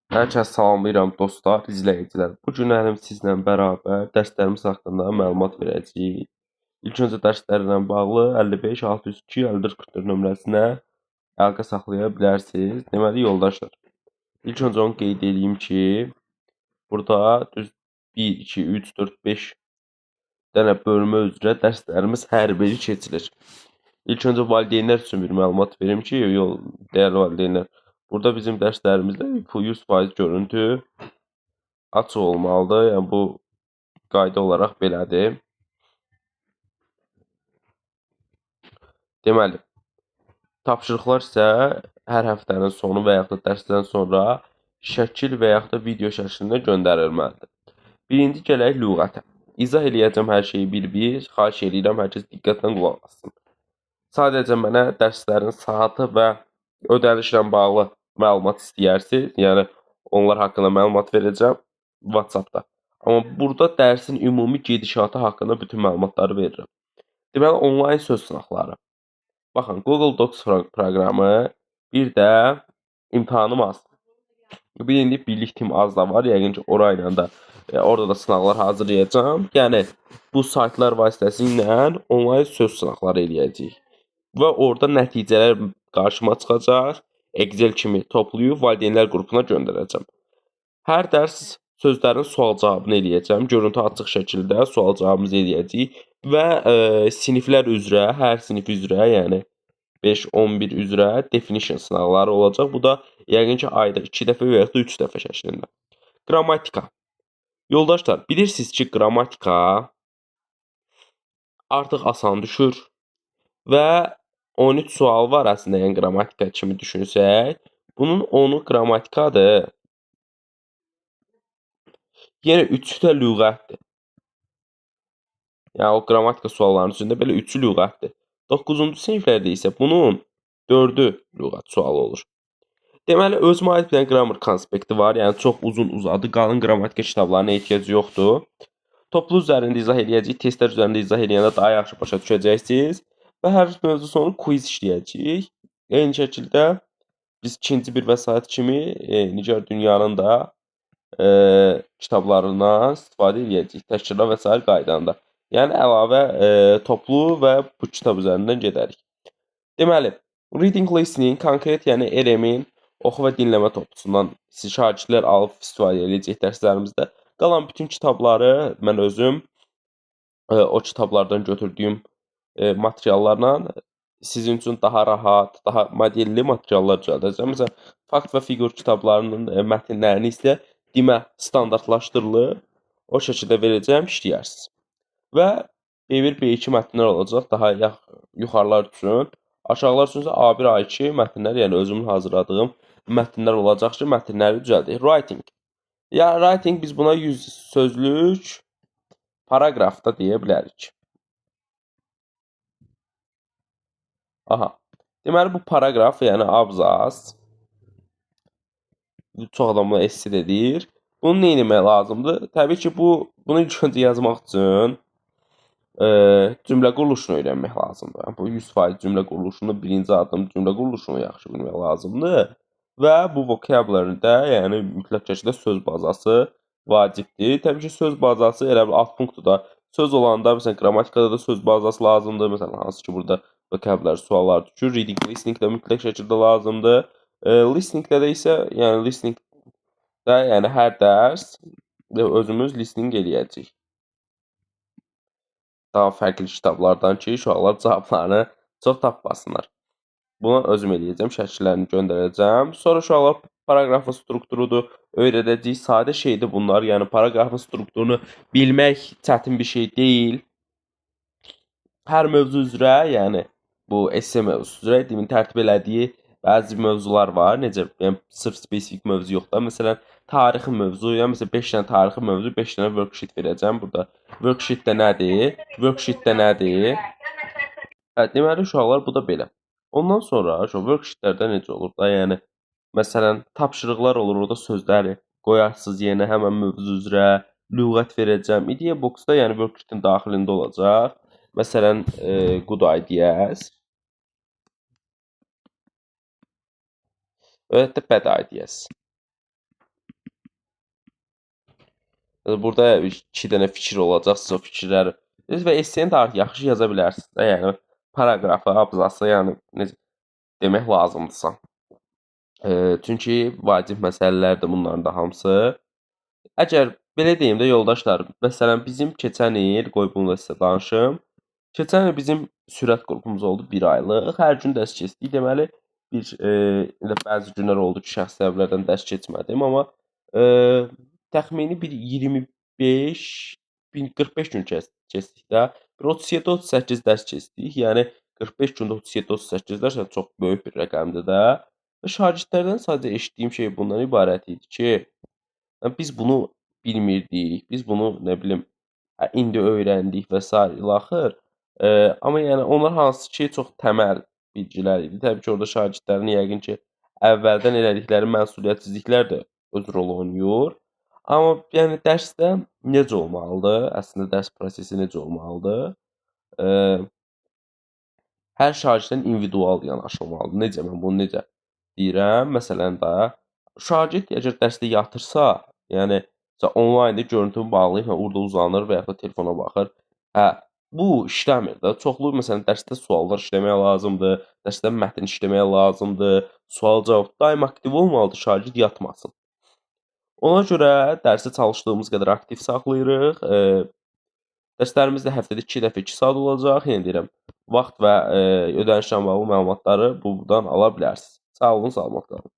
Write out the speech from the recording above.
Hər kəs salamlayıram dostlar, izləyicilər. Bu gün mənim sizlə bərabər dərslərimiz haqqında məlumat verəcəyik. İlk öncə dərslərlə bağlı 55 602 5444 nömrəsinə əlaqə saxlaya bilərsiniz. Deməli yoldaşlar, ilk öncə onu qeyd edeyim ki, burada düz 1 2 3 4 5 dənə bölmə üzrə dərslərimiz hər biri keçilir. İlk öncə valideynlər üçün bir məlumat verim ki, dəyərli valideynlər, burada bizim dərslərimizdə 100% görüntü açıq olmalıdır. Yəni bu qayda olaraq belədir. Deməli, tapşırıqlar isə hər həftənin sonu və yaxud da dərsdən sonra şəkil və yaxud da video şəklində göndərilməlidir. Birinci gələk lüğətə. İzah eləyəcəm hər şeyi bir-bir. Xahiş edirəm hər kəs diqqətlə qulaq assın. Sadəcə mənə dərslərin saatı və ödənişlə bağlı məlumat istəyirsiniz. Yəni onlar haqqında məlumat verəcəm WhatsApp-da. Amma burada dərsin ümumi gedişatı haqqında bütün məlumatları verirəm. Deməli, onlayn söz sınaqları. Baxın, Google Docs proqramı, bir də imtahanım az. Birinci birlik tim az da var. Yəqin ki, orayla da orada da sınaqlar hazırlayacağam. Yəni bu saytlar vasitəsilə onlayn söz sınaqları eləyəcəyik. Və orada nəticələr qarşıma çıxacaq. Excel kimi toplayıb valideynlər qrupuna göndərəcəm. Hər dərs sözlərin sual-cavabını eləyəcəm. Görüntü açıq şəkildə sual-cavabımızı eləyəcəyik və siniflər üzrə, hər sinif üzrə, yəni 5, 11 üzrə definition sınaqları olacaq. Bu da yəqin ki, ayda 2 dəfə və ya da 3 dəfə şəklində. Qrammatika. Yoldaşlar, bilirsiniz ki, qrammatika artıq asan düşür və 13 sual var əslində, yəni qrammatika kimi düşünsək. Bunun 10-u qrammatikadır. Yenə 3-ü də lüğətdir. Yəni o qrammatika suallarının üstündə belə 3-ü lüğətdir. 9-cu siniflərdə isə bunun 4-ü lüğət sualı olur. Deməli, özümə aid bir qramar konspekti var. Yəni çox uzun uzadı, qalın qrammatika kitablarına ehtiyac yoxdur. Toplu üzərində izah eləyəcəyik, testlər üzərində izah eləyəndə daha yaxşı başa düşəcəksiniz. Və hər mövzu sonu quiz işləyəcəyik. Eyni şəkildə biz ikinci bir vəsait kimi Nigar Dünyanın da kitablarından istifadə edəcəyik. Təşkildə və s. qaydanda. Yəni əlavə toplu və bu kitab üzərindən gedərik. Deməli, reading listening konkret, yəni RM-in oxu və dinləmə toplusundan şagirdlər alıb istifadə edəcək dərslərimizdə. Qalan bütün kitabları mən özüm o kitablardan götürdüyüm materiallarla sizin üçün daha rahat, daha modelli materiallar düzəldəcəm. Məsələn, fakt və fiqur kitablarının mətnlərini isə demə standartlaşdırılıb, o şəkildə verəcəm, işləyərsiniz. Və B1, B2 mətnlər olacaq daha yuxarılar üçün. Aşağılar üçün isə A1, A2 mətnlər, yəni özümün hazırladığım mətnlər olacaq ki, mətnləri düzəldək. Writing. Ya writing biz buna 100 sözlük paragrafda deyə bilərik. Aha. Deməli bu paragraf, yəni abzas. Çox adam buna esse də deyir. Bunu nə etmək lazımdır? Təbii ki, bunu ilk öncə yazmaq üçün cümlə quruluşunu öyrənmək lazımdır. Yəni, bu 100% cümlə quruluşunu birinci addım cümlə quruluşunu yaxşı bilmək lazımdır. Və bu vocabulary-də, yəni mütləq şəkildə söz bazası vacibdir. Təbii ki, söz bazası elə bir alt punktda söz olanda, məsələn, qrammatikada da söz bazası lazımdır. Məsələn, hansı ki, burada vocabulary suallar düşür. Reading, listening də mütləq şəkildə lazımdır. Listening-də də isə, yəni listening-də, yəni hər dərs özümüz listening eləyəcəyik. Daha fərqli kitablardan ki, uşaqlar cavablarını çox tapmasınlar. Bunu özüm eləyəcəm, şəkillərini göndərəcəm. Sonra uşaqlar paragrafın strukturudur, öyrədəcəyik. Sadə şeydir bunlar, yəni paragrafın strukturunu bilmək çətin bir şey deyil. Hər mövzu üzrə, yəni bu esse mövzusu üzrə demin tərtib elədiyi bəzi mövzular var. Necə, yəni sırf spesifik mövzu yox da. Məsələn, tarixi mövzu, yəni məsələn 5 dənə tarixi mövzu, 5 dənə worksheet verəcəm burada. Worksheet-də nədir? Worksheet-də nədir? Deməli uşaqlar bu da belə. Ondan sonra şu worksheetlərdə necə olur da, yəni məsələn tapşırıqlar olur, orada sözləri qoyarsınız yenə həmin mövzu üzrə, lüğət verəcəm. Idea box-da, yəni worksheetin daxilində olacaq. Məsələn, good ideas və ya da bad ideas. Burada 2 dənə fikir olacaq, siz o fikirləri və esseni də artıq yaxşı yaza bilərsiniz də, yəni paraqrafı, abzası, yəni necə demək lazımdırsa. Çünki vacib məsələlərdir bunların da hamısı. Əgər belə deyim də yoldaşlar, məsələn bizim keçən il, qoy bunu da sizə danışım. Keçən il bizim sürət qrupumuz oldu 1 aylıq. Hər gün dərs keçdik. Deməli elə bəzi günlər oldu ki, şəxsi səbəblərdən dərs keçmədim, amma təxmini bir 25 45 gün keçdik də. Bir 37-38 dərs keçdik. Yəni 45 gündə 37-38 dərs çox böyük bir rəqəmdir də. Və şagirdlərdən sadəcə eşitdiyim şey bundan ibarət idi ki, biz bunu bilmirdik, biz bunu nə bilim indi öyrəndik və s. ilaxır. Amma yəni onlar hansı ki çox təməl bilgilər idi. Təbii ki, orada şagirdlərin yəqin ki əvvəldən elədikləri məsuliyyətsizliklər də öz rol oynayır. Amma yəni dərsdə necə olmalıdır? Əslində dərs prosesi necə olmalıdır? Hər şagirddən individual yanaşılmalıdır. Necə mən bunu necə deyirəm? Məsələn də şagird əgər dərsdə yatırsa, yəni onlaynda görüntünü bağlayıb orada uzanır və ya da telefona baxır. Bu işləmir də. Çoxlu məsələn dərsdə suallar işləmək lazımdır, dərsdə mətn işləmək lazımdır, sual-cavab daim aktiv olmalıdır, şagird yatmasın. Ona görə dərsi çalışdığımız qədər aktiv saxlayırıq. Dərslərimiz də həftədə 2 dəfə 2 saat olacaq. Yenə deyirəm, vaxt və ödənişlə bağlı məlumatları buradan ala bilərsiniz. Sağ olun, salamat qalın.